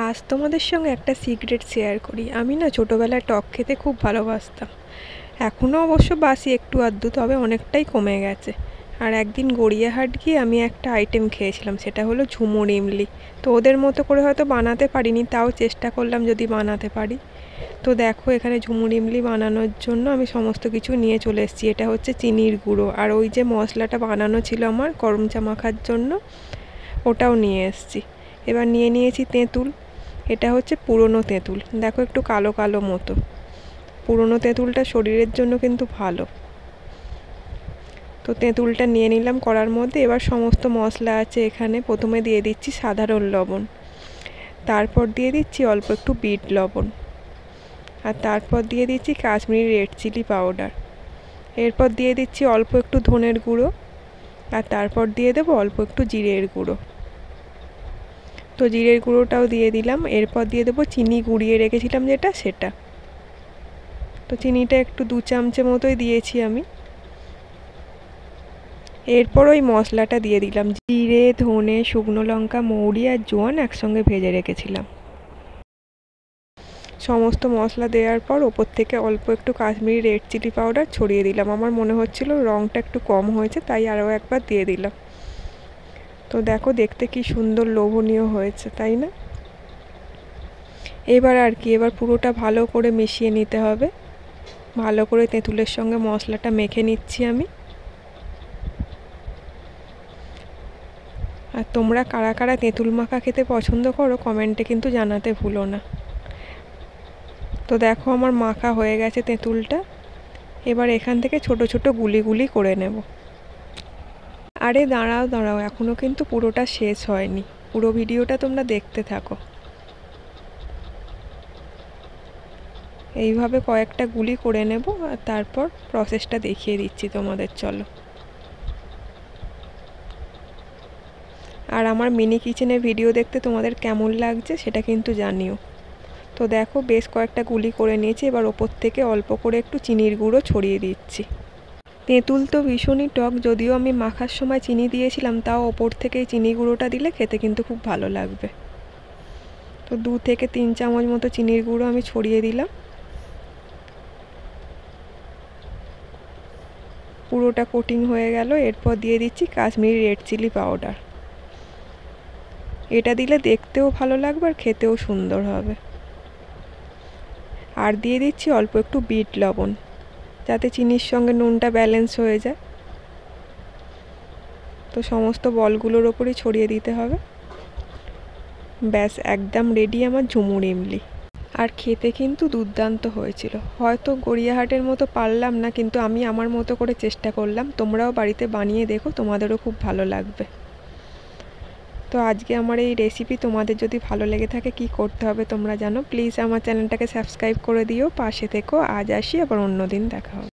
আজ তোমাদের সঙ্গে একটা সিক্রেট শেয়ার করি। আমি না ছোটোবেলায় টক খেতে খুব ভালোবাসতাম। এখনও অবশ্য বাসি একটু আধটু, তবে অনেকটাই কমে গেছে। আর একদিন গড়িয়াহাট গিয়ে আমি একটা আইটেম খেয়েছিলাম, সেটা হলো ঝুমুর ইমলি। তো ওদের মতো করে হয়তো বানাতে পারিনি, তাও চেষ্টা করলাম যদি বানাতে পারি। তো দেখো, এখানে ঝুমুর ইমলি বানানোর জন্য আমি সমস্ত কিছু নিয়ে চলে এসেছি। এটা হচ্ছে চিনির গুঁড়ো, আর ওই যে মশলাটা বানানো ছিল আমার গরম চা মাখার জন্য, ওটাও নিয়ে এসেছি। এবার নিয়ে নিয়েছি তেঁতুল। এটা হচ্ছে পুরনো তেঁতুল, দেখো একটু কালো কালো মতো। পুরনো তেঁতুলটা শরীরের জন্য কিন্তু ভালো। তো তেঁতুলটা নিয়ে নিলাম কড়ার মধ্যে। এবার সমস্ত মশলা আছে এখানে। প্রথমে দিয়ে দিচ্ছি সাধারণ লবণ, তারপর দিয়ে দিচ্ছি অল্প একটু বিট লবণ, আর তারপর দিয়ে দিচ্ছি কাশ্মীরি রেড চিলি পাউডার। এরপর দিয়ে দিচ্ছি অল্প একটু ধনের গুঁড়ো, আর তারপর দিয়ে দেবো অল্প একটু জিরের গুঁড়ো। তো জিরের গুঁড়োটাও দিয়ে দিলাম। এরপর দিয়ে দেবো চিনি গুঁড়িয়ে রেখেছিলাম যেটা, সেটা। তো চিনিটা একটু 2 চামচের মতোই দিয়েছি আমি। এরপর ওই মশলাটা দিয়ে দিলাম, জিরে, ধনে, শুকনো লঙ্কা, মৌরি আর জোয়ান একসঙ্গে ভেজে রেখেছিলাম। সমস্ত মশলা দেওয়ার পর ওপর থেকে অল্প একটু কাশ্মীরি রেড চিলি পাউডার ছড়িয়ে দিলাম। আমার মনে হচ্ছিল রঙটা একটু কম হয়েছে, তাই আরও একবার দিয়ে দিলাম। তো দেখো, দেখতে কি সুন্দর লোভনীয় হয়েছে, তাই না? এবার পুরোটা ভালো করে মিশিয়ে নিতে হবে। ভালো করে তেঁতুলের সঙ্গে মশলাটা মেখে নিচ্ছি আমি। আর তোমরা কারা কারা তেঁতুল মাখা খেতে পছন্দ করো কমেন্টে কিন্তু জানাতে ভুলো না। তো দেখো, আমার মাখা হয়ে গেছে তেঁতুলটা। এবার এখান থেকে ছোট ছোট গুলি গুলি করে নেব। আরে দাঁড়াও দাঁড়াও, এখনও কিন্তু পুরোটা শেষ হয়নি। পুরো ভিডিওটা তোমরা দেখতে থাকো। এইভাবে কয়েকটা গুলি করে নেব, আর তারপর প্রসেসটা দেখিয়ে দিচ্ছি তোমাদের, চলো। আর আমার মিনি কিচেনের ভিডিও দেখতে তোমাদের কেমন লাগছে সেটা কিন্তু জানিও। তো দেখো, বেশ কয়েকটা গুলি করে নিয়েছি। এবার ওপর থেকে অল্প করে একটু চিনির গুঁড়ো ছড়িয়ে দিচ্ছি। তেঁতুল তো ভীষণই টক, যদিও আমি মাখার সময় চিনি দিয়েছিলাম, তাও ওপর থেকে চিনি গুঁড়োটা দিলে খেতে কিন্তু খুব ভালো লাগবে। তো 2 থেকে 3 চামচ মতো চিনির গুঁড়ো আমি ছড়িয়ে দিলাম। পুরোটা কোটিং হয়ে গেল। এরপর দিয়ে দিচ্ছি কাশ্মীরি রেড চিলি পাউডার। এটা দিলে দেখতেও ভালো লাগবে আর খেতেও সুন্দর হবে। আর দিয়ে দিচ্ছি অল্প একটু বিট লবণ, যাতে চিনির সঙ্গে নুনটা ব্যালেন্স হয়ে যায়। তো সমস্ত বলগুলোর ওপরই ছড়িয়ে দিতে হবে। ব্যাস, একদম রেডি আমার ঝুমুর ইমলি। আর খেতে কিন্তু দুর্দান্ত হয়েছিল। হয়তো গড়িয়াহাটের মতো পারলাম না, কিন্তু আমি আমার মতো করে চেষ্টা করলাম। তোমরাও বাড়িতে বানিয়ে দেখো, তোমাদেরও খুব ভালো লাগবে। তো আজকে আমার এই রেসিপি তোমাদের যদি ভালো লেগে থাকে, কি করতে হবে তোমরা জানো। প্লিজ আমার চ্যানেলটাকে সাবস্ক্রাইব করে দিও, পাশে থেকো। আজ আসি, আবার অন্য দিন দেখা হবে।